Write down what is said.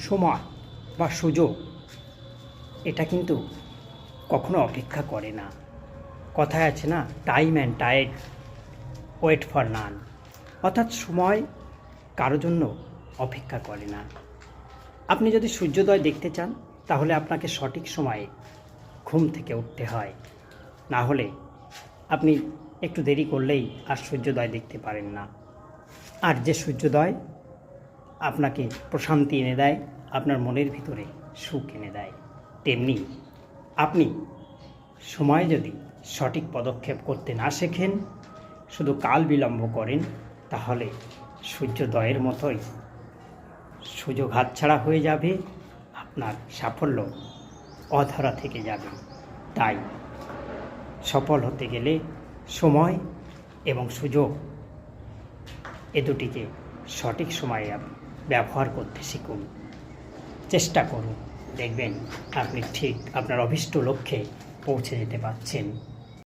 সময় বা সুযোগ এটা কিন্তু কখনো অপেক্ষা করে না। কথায় আছে না, time and tide wait for none, অর্থাৎ সময় কারো জন্য অপেক্ষা করে না। আপনি যদি সূর্যোদয় দেখতে চান তাহলে আপনাকে সঠিক সময়ে ঘুম থেকে উঠতে হয়, না হলে আপনি একটু দেরি করলেই আর সূর্যোদয় দেখতে পারেন না। আর যে সূর্যোদয় আপনাকে প্রশান্তি এনে দেয়, আপনার মনের ভিতরে সুখ এনে দেয়, তেমনি আপনি সময়ে যদি সঠিক পদক্ষেপ করতে না শেখেন, শুধু কাল বিলম্ব করেন, তাহলে সূর্যোদয়ের মতোই সুযোগ হাতছাড়া হয়ে যাবে, আপনার সাফল্য অধরা থেকে যাবে। তাই সফল হতে গেলে সময় এবং সুযোগ এ দুটিকে সঠিক সময়ে ব্যবহার করতে শিখুন, চেষ্টা করুন, দেখবেন আপনি ঠিক আপনার অভীষ্ট লক্ষ্যে পৌঁছে যেতে পারছেন।